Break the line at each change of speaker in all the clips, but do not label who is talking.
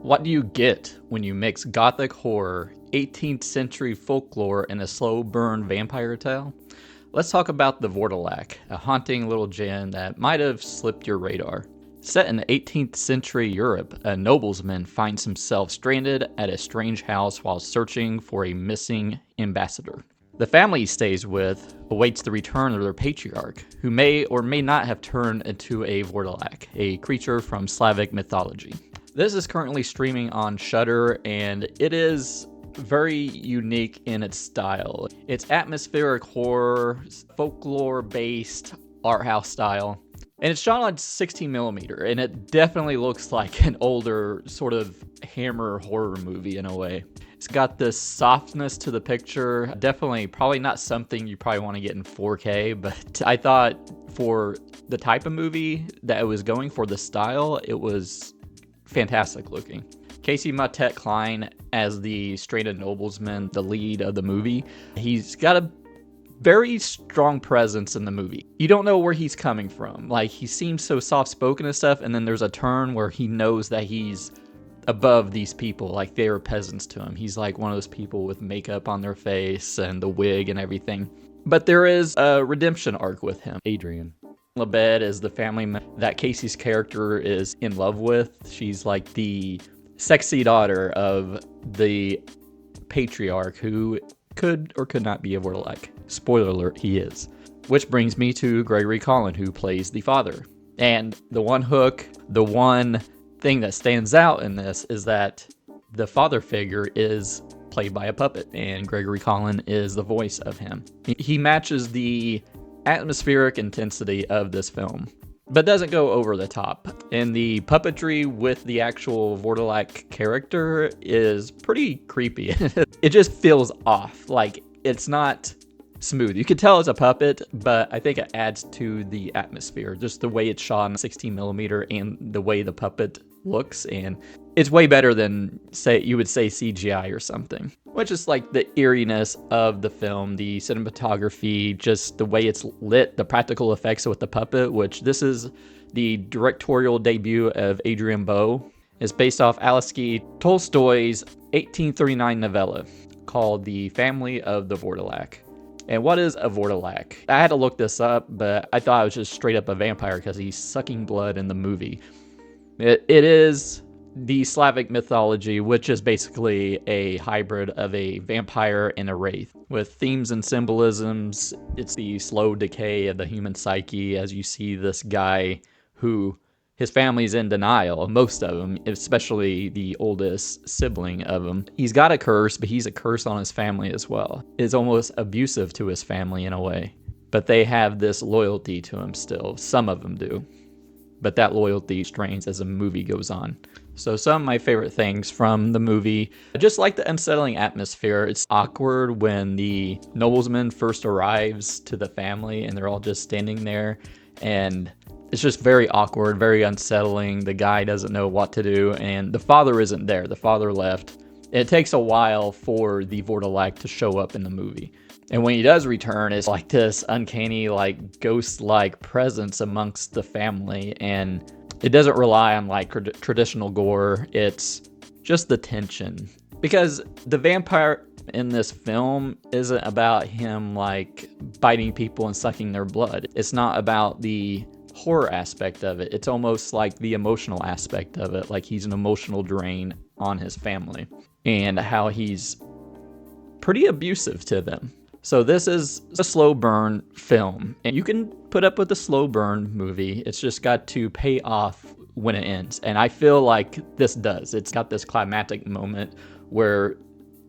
What do you get when you mix Gothic horror, 18th century folklore, and a slow burn vampire tale? Let's talk about the Vourdalak, a haunting little gem that might have slipped your radar. Set in 18th century Europe, a nobleman finds himself stranded at a strange house while searching for a missing ambassador. The family he stays with awaits the return of their patriarch, who may or may not have turned into a Vourdalak, a creature from Slavic mythology. This is currently streaming on Shudder, and it is very unique in its style. It's atmospheric horror, folklore-based art house style, and it's shot on 16mm, and it definitely looks like an older sort of Hammer horror movie in a way. It's got this softness to the picture. Definitely, probably not something you probably want to get in 4K, but I thought for the type of movie that it was going for, the style, it was fantastic looking. Casey Ette Klein as the stranded nobleman, the lead of the movie. He's got a very strong presence in the movie. You don't know where he's coming from. Like, he seems so soft-spoken and stuff, and then there's a turn where he knows that he's above these people, like they are peasants to him. He's like one of those people with makeup on their face and the wig and everything. But there is a redemption arc with him. Adrian Labed is the family that Casey's character is in love with. She's like the sexy daughter of the patriarch who could or could not be a Vourdalak. Spoiler alert, he is. Which brings me to Gregory Collin, who plays the father. And the one hook, the one thing that stands out in this is that the father figure is played by a puppet, and Gregory Collin is the voice of him. He matches the atmospheric intensity of this film, but doesn't go over the top. And the puppetry with the actual Vourdalak character is pretty creepy. It just feels off. Like, it's not smooth. You could tell it's a puppet, but I think it adds to the atmosphere. Just the way it's shot on 16mm and the way the puppet looks, and it's way better than, say, you would say CGI or something. Which is like the eeriness of the film, the cinematography, just the way it's lit, the practical effects with the puppet, which this is the directorial debut of Adrian Bowe. It's based off Aleksey Tolstoy's 1839 novella called The Family of the Vourdalak. And what is a Vourdalak? I had to look this up, but I thought it was just straight up a vampire because he's sucking blood in the movie. It is the Slavic mythology, which is basically a hybrid of a vampire and a wraith. With themes and symbolisms, it's the slow decay of the human psyche as you see this guy who, his family's in denial, most of them, especially the oldest sibling of him. He's got a curse, but he's a curse on his family as well. It's almost abusive to his family in a way. But they have this loyalty to him still. Some of them do. But that loyalty strains as the movie goes on. So some of my favorite things from the movie, just like the unsettling atmosphere. It's awkward when the nobleman first arrives to the family and they're all just standing there, and it's just very awkward, very unsettling. The guy doesn't know what to do, and the father isn't there. The father left. It takes a while for the Vourdalak to show up in the movie. And when he does return, it's like this uncanny, like ghost-like presence amongst the family. And it doesn't rely on like traditional gore. It's just the tension. Because the vampire in this film isn't about him like biting people and sucking their blood. It's not about the horror aspect of it. It's almost like the emotional aspect of it. Like he's an emotional drain on his family. And how he's pretty abusive to them. So this is a slow burn film, and you can put up with a slow burn movie. It's just got to pay off when it ends. And I feel like this does. It's got this climactic moment where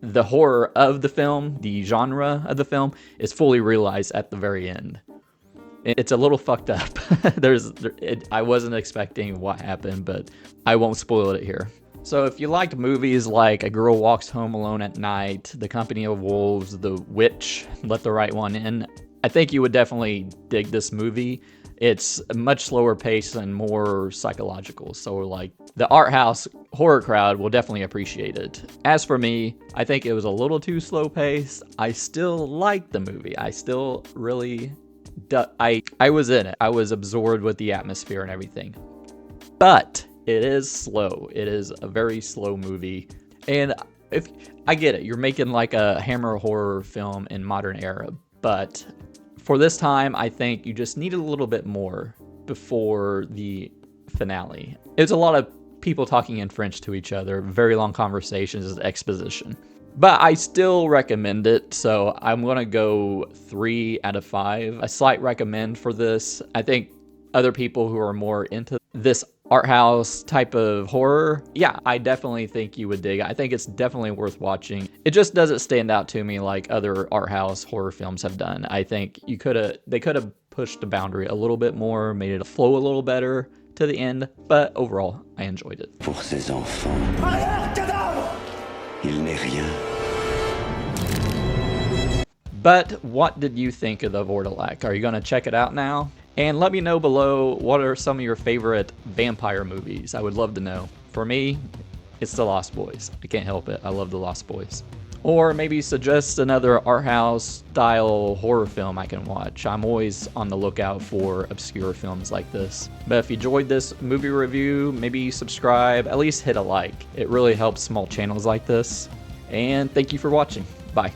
the horror of the film, the genre of the film, is fully realized at the very end. It's a little fucked up. I wasn't expecting what happened, but I won't spoil it here. So if you liked movies like A Girl Walks Home Alone at Night, The Company of Wolves, The Witch, Let the Right One In, I think you would definitely dig this movie. It's a much slower pace and more psychological. So like the art house horror crowd will definitely appreciate it. As for me, I think it was a little too slow paced. I still liked the movie. I still really, I was in it. I was absorbed with the atmosphere and everything. But it is slow. It is a very slow movie. And if I get it, you're making like a Hammer horror film in modern era, but for this time, I think you just needed a little bit more before the finale. It's a lot of people talking in French to each other, very long conversations, exposition. But I still recommend it, so I'm gonna go 3 out of 5. A slight recommend for this. I think other people who are more into this art house type of horror, yeah, I definitely think you would dig it. I think it's definitely worth watching. It just doesn't stand out to me like other art house horror films have done. I think they could have pushed the boundary a little bit more, made it flow a little better to the end, but overall, I enjoyed it.
Pour ces enfants, il n'est rien.
But what did you think of the Vourdalak? Are you going to check it out now? And let me know below, what are some of your favorite vampire movies? I would love to know. For me, it's The Lost Boys. I can't help it. I love The Lost Boys. Or maybe suggest another art house style horror film I can watch. I'm always on the lookout for obscure films like this. But if you enjoyed this movie review, maybe subscribe, at least hit a like. It really helps small channels like this. And thank you for watching. Bye.